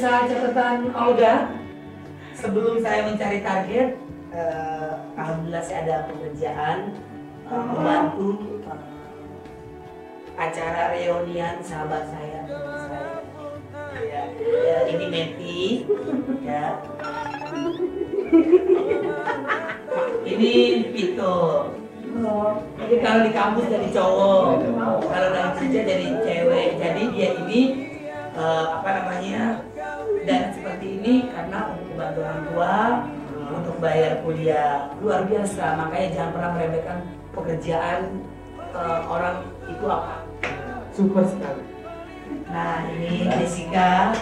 Pemirsa catatan Olga, Sebelum saya mencari target, alhamdulillah saya ada pekerjaan membantu acara reunian sahabat saya. Ya, ini Meti, ya. Ini Pito. Jadi kalau di kampus jadi cowok, kalau dalam kerja jadi cewek. Jadi dia ini dan seperti ini karena untuk membantu orang tua, untuk bayar kuliah, luar biasa. Makanya jangan pernah meremehkan pekerjaan orang itu apa. super sekali. Nah ini Jessica,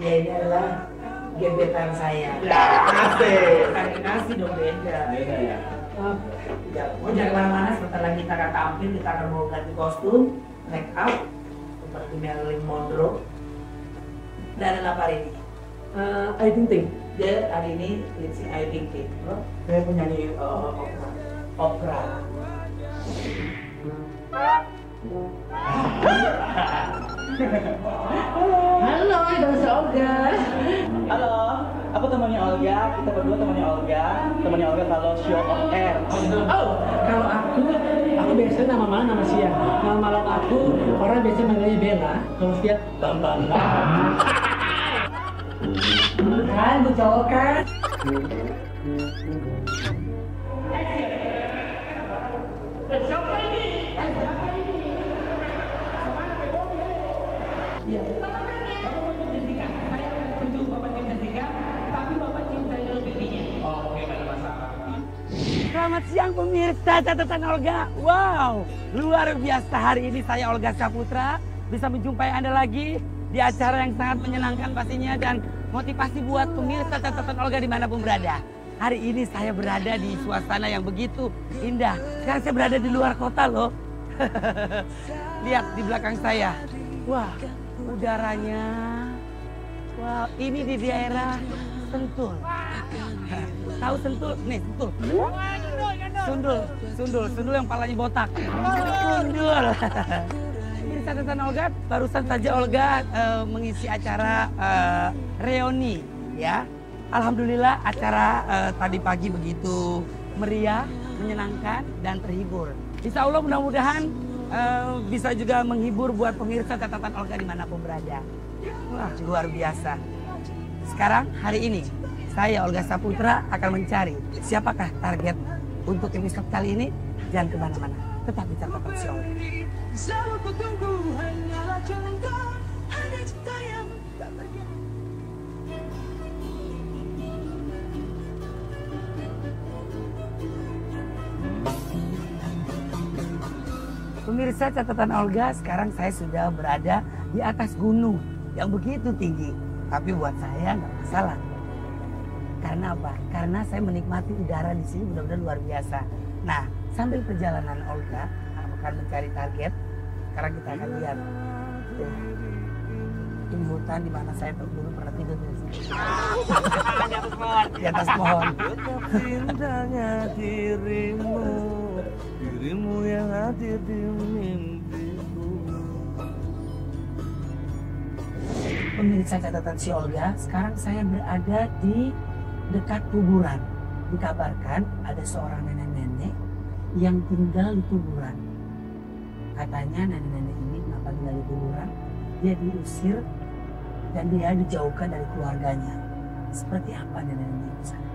ya ini adalah gebetan saya. Ya, asik. Kasih dong beda. Beda ya. Ya, mau jangan kemana-mana, sebentar lagi kita akan tampil, kita akan mau ganti kostum, make up, seperti Marilyn Monroe. Dan apa hari ini? I think. Dia hari ini lip-sync I Think It. Saya penyanyi Opera. Halo, Dansa Olga. Halo, aku temannya Olga. Kita berdua temannya Olga. Temannya Olga kalau show on air. Oh, kalau aku biasanya nama malam nama siang. Nama malam aku orang biasa manggilnya Bella. Kalau siang Bambang. Kan, gue cowok kan. Iya. Selamat siang pemirsa catatan Olga. Wow, luar biasa hari ini saya Olga Saputra bisa menjumpai Anda lagi di acara yang sangat menyenangkan pastinya dan motivasi buat pemirsa catatan Olga dimanapun berada. Hari ini saya berada di suasana yang begitu indah. Sekarang saya berada di luar kota loh. Lihat di belakang saya. Wah, udaranya. Wow, ini di daerah Sentul. Tahu Sentul? Nih, Sentul. Sundul yang palanya botak. Sundul. Ini catatan Olga, barusan saja Olga mengisi acara reuni, ya. Alhamdulillah acara tadi pagi begitu meriah, menyenangkan dan terhibur. Insya Allah mudah-mudahan bisa juga menghibur buat pemirsa catatan Olga dimanapun berada. Wah, luar biasa. Sekarang hari ini saya Olga Saputra akan mencari siapakah target untuk episode kali ini. Jangan kemana-mana, tetap di catatan si Olga. Pemirsa catatan Olga, sekarang saya sudah berada di atas gunung yang begitu tinggi. Tapi buat saya nggak masalah. Karena apa? Karena saya menikmati udara di sini benar-benar luar biasa. Nah, sambil perjalanan Olga akan mencari target. Sekarang kita akan lihat ini hutan di mana saya dulu pernah tidur di sini. Di atas pohon. Di atas pohon. Indahnya dirimu yang hadir di mimpiku. Pemirsa catatan si Olga, sekarang saya berada di dekat kuburan. Dikabarkan ada seorang nenek-nenek yang tinggal di kuburan. Katanya nenek-nenek ini kenapa tinggal di kuburan? Dia diusir dan dia dijauhkan dari keluarganya. Seperti apa nenek-nenek di sana?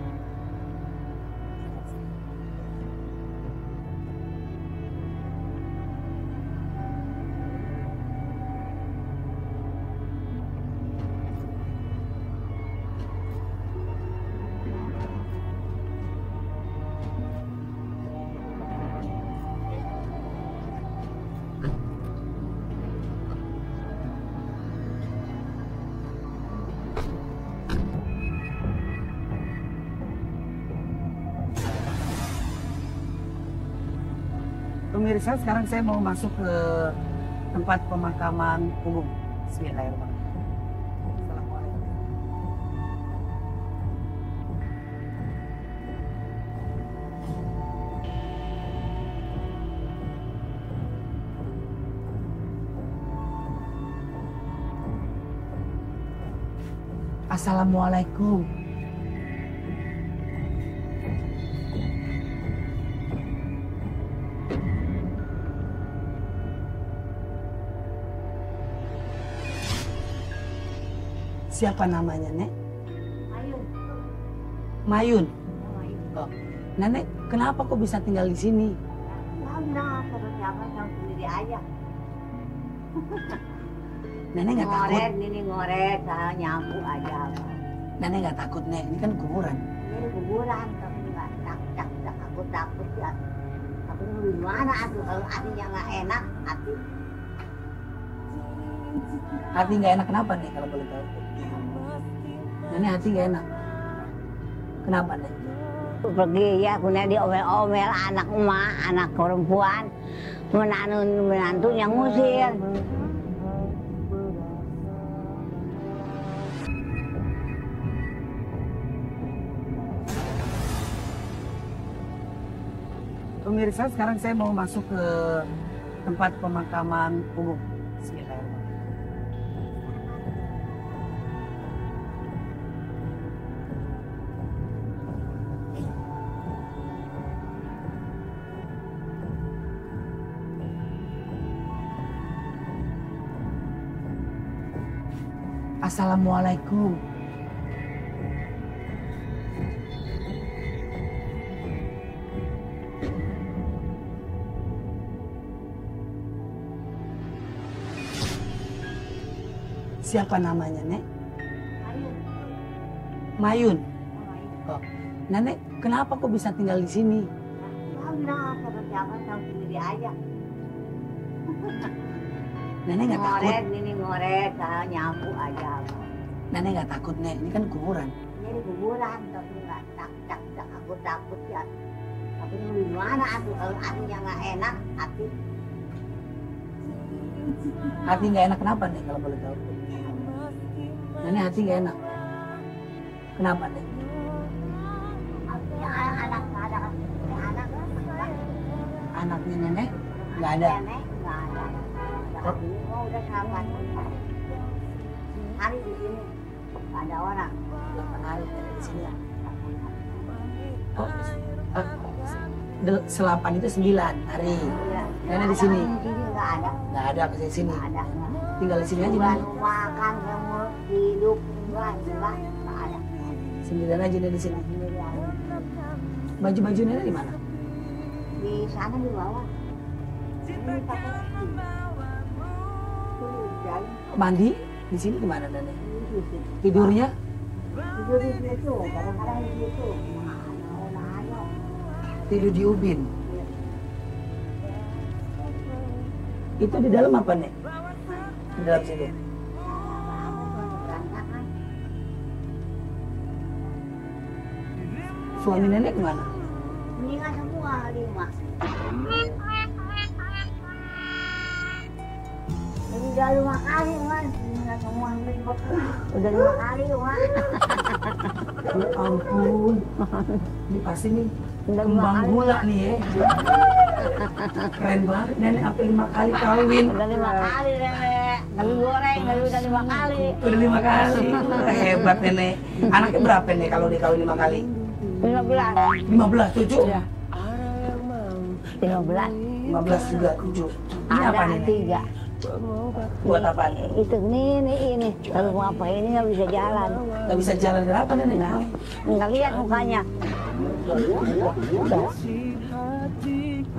Pemirsa, sekarang saya mau masuk ke tempat pemakaman umum. Bismillahirrahmanirrahim. Assalamualaikum. Assalamualaikum. Siapa namanya, Nek? Mayun. Mayun. Mayun. Oh. Nenek, kenapa kok bisa tinggal di sini? Nah, terus siapa yang sendiri aja. Nenek nggak takut? Ngoret, ini ngoret, saya nyampu aja. Nenek nggak takut, Nek? Ini kan kuburan. Ini kuburan, tapi nggak takut ya. Tapi gimana atuh kalau hatinya nggak enak, hati. Hati nggak enak kenapa, Nek, kalau boleh tahu? Nenek hati nggak enak. Kenapa, Nek? Pergi ya, punya diomel-omel anak emak, anak perempuan. Menantunya ngusir. Pemirsa, sekarang saya mau masuk ke tempat pemakaman umum. Bismillahirrahmanirrahim. Assalamualaikum. Siapa namanya, Nek? Mayun. Oh. Nenek, kenapa kok bisa tinggal di sini? Nah, terus siapa yang sendiri aja. Nenek nggak takut? Ngoret, ini ngoret, saya nyampu aja. Nenek nggak takut, Nek? Ini kan kuburan. Ini kuburan, tapi nggak takut ya. Tapi gimana atuh kalau hatinya nggak enak, hati. Hati nggak enak kenapa, Nek, kalau boleh tahu? Nenek hati nggak enak. Kenapa, Nek? Artinya anak nggak ada, anak Anaknya nenek nggak ada. nenek nggak ada. Ini mau udah kapan? Hari di sini nggak ada orang. 8 hari nenek di sini ya. Oh, selapan itu 9 hari. Iya. Nenek di sini. Di sini nggak ada. Nggak ada ke sini. Nggak ada. Tinggal di sini aja, Bukan Nek. makan, semua hidup nggak ada. 9 aja Nenek di sini. Sendiri aja. Baju-baju nenek di mana? Di sana di bawah. Ini pakai jalan Mandi di sini gimana, Nenek? di situ. Tidurnya? Tidur di situ, kadang-kadang di situ. Ayo. Tidur di ubin. Itu di dalam apa, Nek? Di dalam situ. Berantakan. Suami nenek kemana? Meninggal semua 5. Udah 5 kali kan, meninggal semua ribet. Udah 5 kali kan. Ya ampun. Ini pasti nih Udah 5 kembang kali. gula nih ya. Keren banget, nenek sampai 5 kali kawin. Udah 5 kali nenek. Tapi goreng, tapi udah 5 kali. Udah 5 kali. Hebat nenek. Anaknya berapa nih kalau dikawin 5 kali? 15. 15, 7? Iya. 15. 15 juga 7. Ini apa Ada nih? 3. Buat apa? Itu ini. Kalau apa ini nggak bisa jalan. Gak bisa jalan kenapa nenek? Nggak lihat mukanya.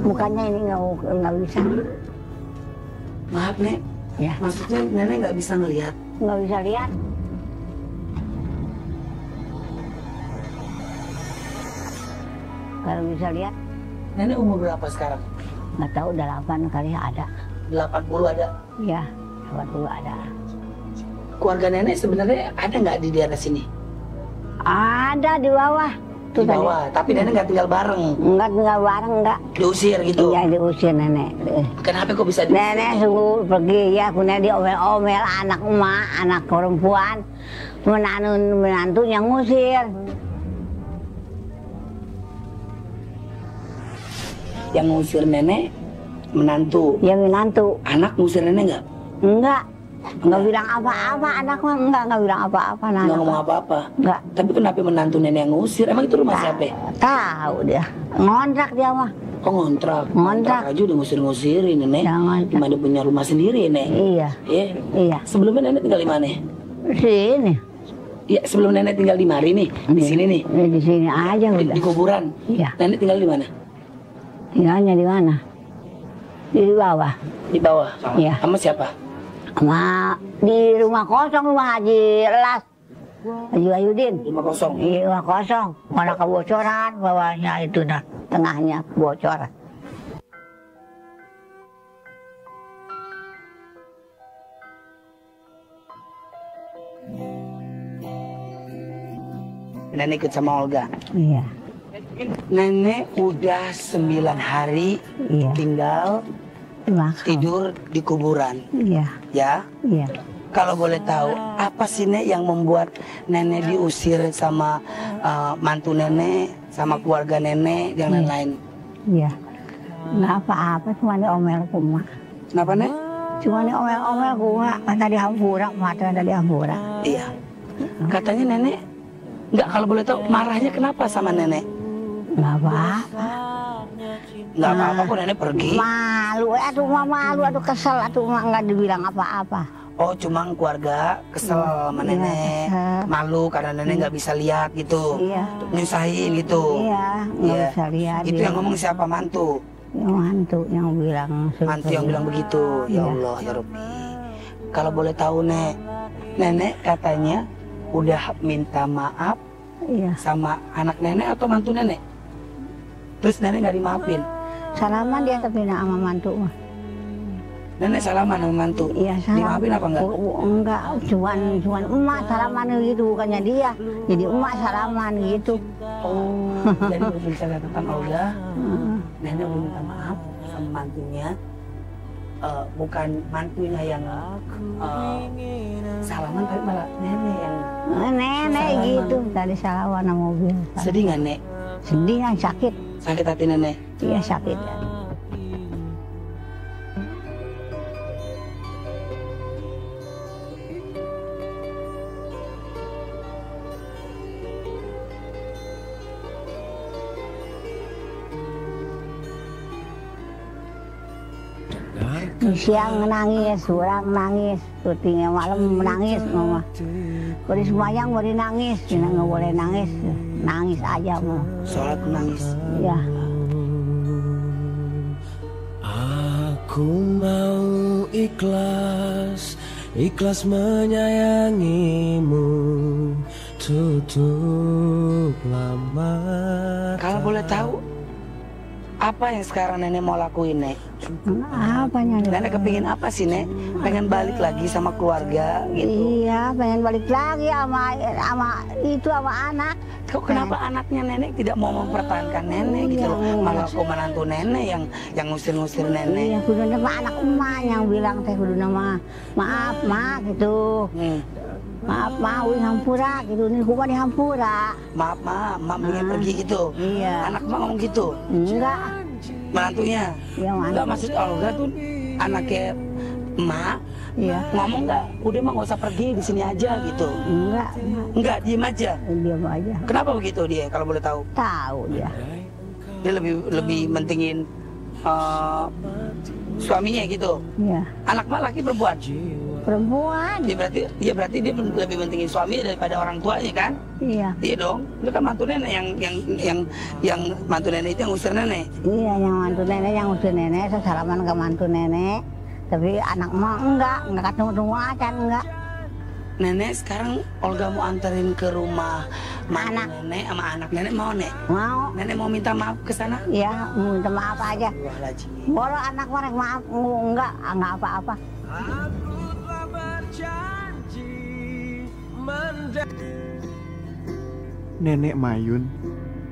Mukanya ini nggak bisa. Maaf, Nek. Ya, Maksudnya nenek nggak bisa ngelihat. nggak bisa lihat. Kalau bisa lihat, Nenek umur berapa sekarang? nggak tahu udah 8 kali ada. 80 ada. Ya, 80 ada. Keluarga nenek sebenarnya ada nggak di daerah sini? Ada di bawah. Di bawah, tapi nenek nggak tinggal bareng. Enggak tinggal bareng enggak. Diusir gitu. Iya diusir nenek. Kenapa kok bisa diusir? Nenek sungguh pergi ya, punya diomel-omel anak emak, anak perempuan. Menantunya ngusir. Yang ngusir nenek menantu. Ya menantu. Anak ngusir nenek nggak? Enggak. Nggak bilang apa-apa, anak mah nggak bilang apa-apa. Nggak ngomong apa-apa. Nggak. Tapi kenapa menantu nenek yang ngusir? Emang itu rumah siapa? Tahu dia, ngontrak dia mah. Oh ngontrak. Ngontrak aja udah ngusir-ngusirin nenek. Ya, ngontrak. Gimana punya rumah sendiri nek? Iya. Iya. Sebelumnya nenek tinggal di mana? Sini. Iya, sebelum nenek tinggal di mari nih, di sini nih. Di sini aja Di udah. kuburan. Iya. Nenek tinggal di mana? Tinggalnya di mana? Di bawah. Di bawah. Iya. Sama siapa? Sama di rumah kosong, rumah Haji Elas. Haji Wahyudin. Rumah kosong. Di rumah kosong. Mana kebocoran, bawahnya itu nah, tengahnya bocor. Nenek ikut sama Olga. Iya. Nenek udah 9 hari Iya. tinggal Makam. tidur di kuburan. Iya. Ya, Iya. kalau boleh tahu apa sih Nek yang membuat nenek diusir sama mantu nenek, sama keluarga nenek dan lain-lain? Iya. Nggak apa-apa, cuma diomel kuma. Kenapa Nek? Cuma diomel-omel kuma. Kata di Hampura, mata di Hampura. Iya. Katanya nenek nggak, kalau boleh tahu marahnya kenapa sama nenek? Nggak apa-apa. Nggak apa-apa kok nenek pergi. Malu, aduh mah malu, aduh kesel, aduh mah nggak dibilang apa-apa. Oh cuma keluarga kesel sama Iya, nenek, kesel. malu karena nenek nggak bisa lihat gitu, Iya. nyusahin gitu. Iya, nggak Iya. bisa lihat. Itu dia. yang ngomong siapa? Mantu. Yang mantu yang bilang. Mantu yang bilang begitu. Ya Iya. Allah ya Rabbi. Kalau boleh tahu Nek, nenek katanya udah minta maaf Iya. sama anak nenek atau mantu nenek? Terus nenek nggak dimaafin. Salaman dia tapi nak sama mantu mah. Nenek salaman sama mantu. Iya, salam. Dimaafin apa enggak? Enggak, cuman emak salaman gitu, bukannya dia. Jadi emak salaman gitu. Oh, jadi berbicara tentang Olga, nenek udah minta maaf sama mantunya. Bukan mantunya yang salaman, tapi malah nenek yang Nenek gitu, tadi salaman sama mobil. sedih nggak Nek? Sedih yang sakit. Sakit hati nenek. Iya sakit. Siang nangis, surang nangis, tutingnya malam menangis mama. Kalau semayang boleh nangis, nggak boleh nangis, nangis aja mama. Sholat nangis. Ya. Aku mau ikhlas, ikhlas menyayangimu, tutup lama. Kalau boleh tahu, apa yang sekarang nenek mau lakuin Nek? Apanya? Nenek kepingin apa sih Nek? Pengen balik lagi sama keluarga gitu. Iya, pengen balik lagi sama anak. Kok kenapa anaknya nenek tidak mau mempertahankan nenek gitu loh? Malah kok menantu nenek yang ngusir-ngusir Iya, nenek. kudu nama anak emak yang bilang teh kudu nama maaf mak gitu. Maaf mak, wih Hampura gitu. Ini gua di Hampura. Maaf mak mendingan pergi gitu. Iya. Anak mak ngomong gitu. Enggak. Menantunya. Iya, mantu. Enggak, maksud Olga tuh anaknya emak Iya. ngomong nggak? Udah mah nggak usah pergi, di sini aja gitu. Enggak. Enggak, diem aja. Diam aja. Kenapa begitu dia kalau boleh tahu? Tahu dia. Dia lebih mentingin suaminya gitu. Iya. Anak mak laki perempuan. Perempuan. Dia berarti dia lebih mentingin suami daripada orang tuanya kan? Iya. Iya dong. Itu kan mantu nenek yang mantu nenek itu yang ngusir nenek. Iya, yang mantu nenek, yang usir nenek, saya salaman ke mantu nenek. Tapi anak mah enggak ketemu acan enggak. Nenek sekarang Olga mau anterin ke rumah Anak. nenek sama anak nenek mau Nek? Mau? Nenek mau minta maaf ke sana? Iya, minta maaf aja. Astagfirullahaladzim. Boleh anak mereka maaf, enggak apa-apa. Nenek Mayun,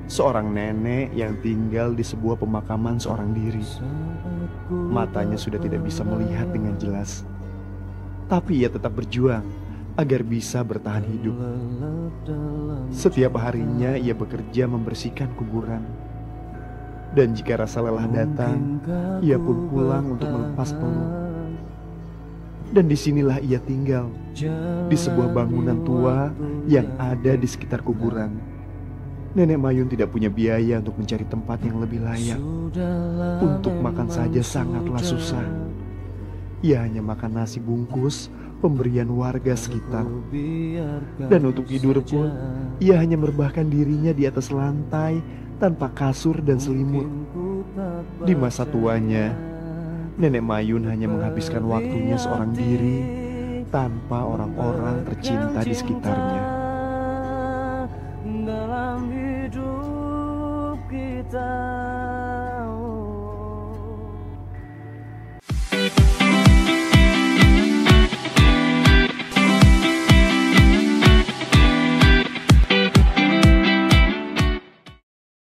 seorang nenek yang tinggal di sebuah pemakaman seorang diri. Matanya sudah tidak bisa melihat dengan jelas, tapi ia tetap berjuang agar bisa bertahan hidup. Setiap harinya ia bekerja membersihkan kuburan. Dan jika rasa lelah datang, ia pun pulang untuk melepas penat. Dan disinilah ia tinggal, di sebuah bangunan tua yang ada di sekitar kuburan. Nenek Mayun tidak punya biaya untuk mencari tempat yang lebih layak. Untuk makan saja sangatlah susah. Ia hanya makan nasi bungkus pemberian warga sekitar. Dan untuk tidur pun, ia hanya merebahkan dirinya di atas lantai tanpa kasur dan selimut. Di masa tuanya, Nenek Mayun hanya menghabiskan waktunya seorang diri tanpa orang-orang tercinta di sekitarnya. Dalam hidup kita